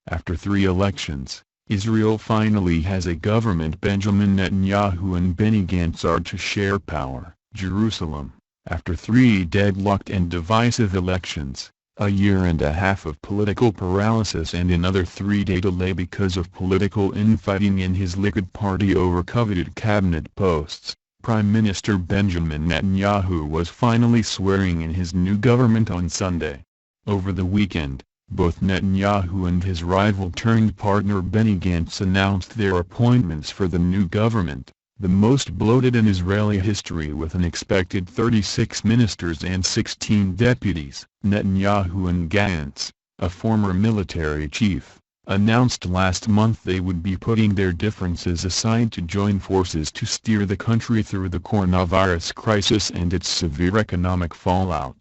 After 3 elections, Israel finally has a government. Benjamin Netanyahu and Benny Gantz are to share power. Jerusalem, after 3 deadlocked and divisive elections, a year and a half of political paralysis and another 3-day delay because of political infighting in his Likud party over coveted cabinet posts, Prime Minister Benjamin Netanyahu was finally swearing in his new government on Sunday. Over the weekend, both Netanyahu and his rival-turned-partner Benny Gantz announced their appointments for the new government, the most bloated in Israeli history, with an expected 36 ministers and 16 deputies. Netanyahu and Gantz, a former military chief, announced last month they would be putting their differences aside to join forces to steer the country through the coronavirus crisis and its severe economic fallout.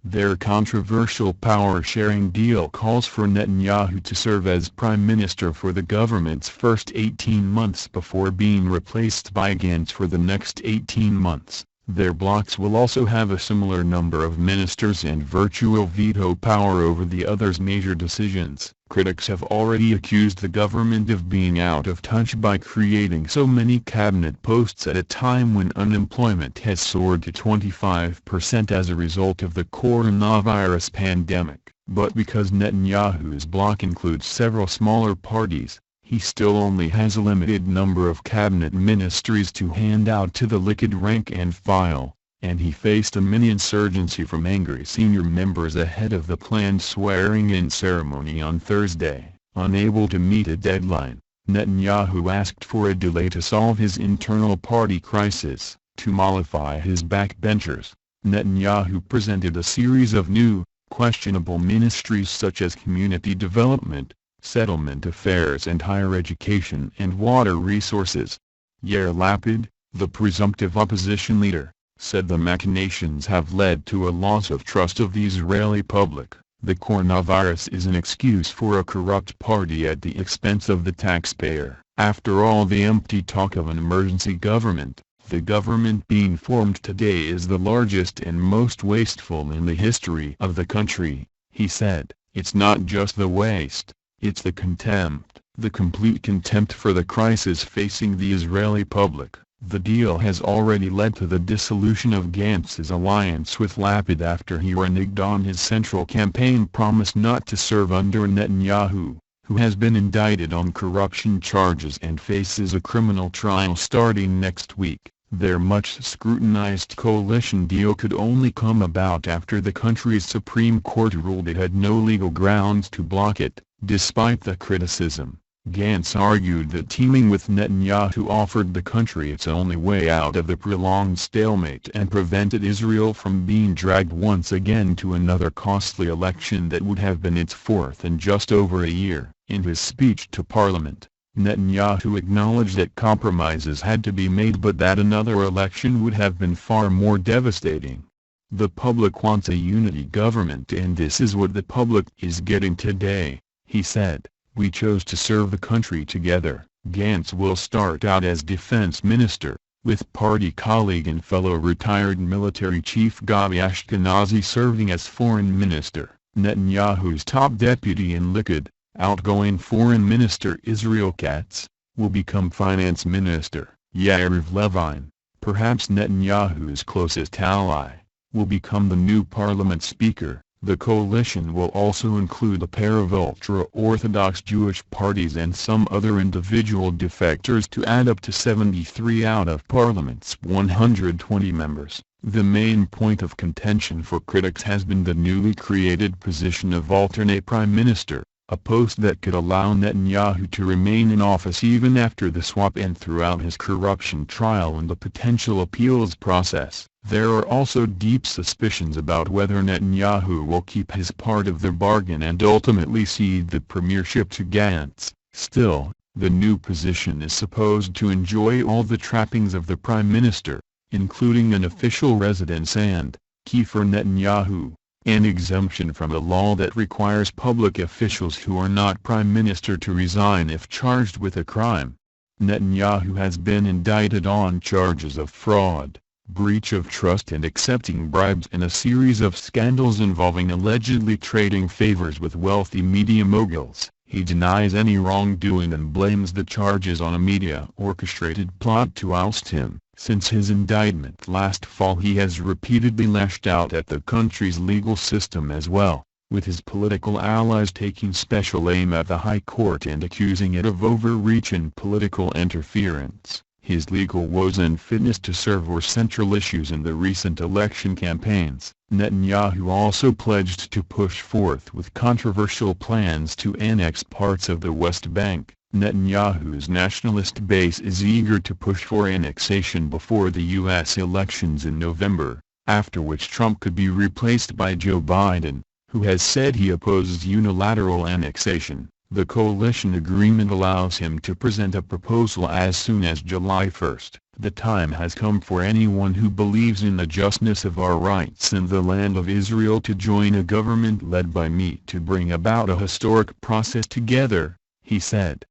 Their controversial power-sharing deal calls for Netanyahu to serve as prime minister for the government's first 18 months before being replaced by Gantz for the next 18 months. Their blocs will also have a similar number of ministers and virtual veto power over the others' major decisions. Critics have already accused the government of being out of touch by creating so many cabinet posts at a time when unemployment has soared to 25% as a result of the coronavirus pandemic. But because Netanyahu's bloc includes several smaller parties, he still only has a limited number of cabinet ministries to hand out to the Likud rank and file, and he faced a mini-insurgency from angry senior members ahead of the planned swearing-in ceremony on Thursday. Unable to meet a deadline, Netanyahu asked for a delay to solve his internal party crisis. To mollify his backbenchers, Netanyahu presented a series of new, questionable ministries such as community development, settlement affairs and higher education and water resources. Yair Lapid, the presumptive opposition leader, said the machinations have led to a loss of trust of the Israeli public. The coronavirus is an excuse for a corrupt party at the expense of the taxpayer. After all the empty talk of an emergency government, the government being formed today is the largest and most wasteful in the history of the country, he said. It's not just the waste. It's the contempt, the complete contempt for the crisis facing the Israeli public. The deal has already led to the dissolution of Gantz's alliance with Lapid after he reneged on his central campaign promise not to serve under Netanyahu, who has been indicted on corruption charges and faces a criminal trial starting next week. Their much-scrutinized coalition deal could only come about after the country's Supreme Court ruled it had no legal grounds to block it. Despite the criticism, Gantz argued that teaming with Netanyahu offered the country its only way out of the prolonged stalemate and prevented Israel from being dragged once again to another costly election that would have been its fourth in just over a year. In his speech to Parliament, Netanyahu acknowledged that compromises had to be made but that another election would have been far more devastating. The public wants a unity government and this is what the public is getting today, he said. We chose to serve the country together. Gantz will start out as defense minister, with party colleague and fellow retired military chief Gabi Ashkenazi serving as foreign minister. Netanyahu's top deputy in Likud, outgoing foreign minister Israel Katz, will become finance minister. Yair Levine, perhaps Netanyahu's closest ally, will become the new parliament speaker. The coalition will also include a pair of ultra-Orthodox Jewish parties and some other individual defectors to add up to 73 out of Parliament's 120 members. The main point of contention for critics has been the newly created position of alternate prime minister, a post that could allow Netanyahu to remain in office even after the swap and throughout his corruption trial and the potential appeals process. There are also deep suspicions about whether Netanyahu will keep his part of the bargain and ultimately cede the premiership to Gantz. Still, the new position is supposed to enjoy all the trappings of the prime minister, including an official residence and, key for Netanyahu, an exemption from a law that requires public officials who are not prime minister to resign if charged with a crime. Netanyahu has been indicted on charges of fraud, breach of trust and accepting bribes in a series of scandals involving allegedly trading favors with wealthy media moguls. He denies any wrongdoing and blames the charges on a media-orchestrated plot to oust him. Since his indictment last fall, he has repeatedly lashed out at the country's legal system as well, with his political allies taking special aim at the High Court and accusing it of overreach and political interference. His legal woes and fitness to serve were central issues in the recent election campaigns. Netanyahu also pledged to push forth with controversial plans to annex parts of the West Bank. Netanyahu's nationalist base is eager to push for annexation before the U.S. elections in November, after which Trump could be replaced by Joe Biden, who has said he opposes unilateral annexation. The coalition agreement allows him to present a proposal as soon as July 1. The time has come for anyone who believes in the justness of our rights in the land of Israel to join a government led by me to bring about a historic process together, he said.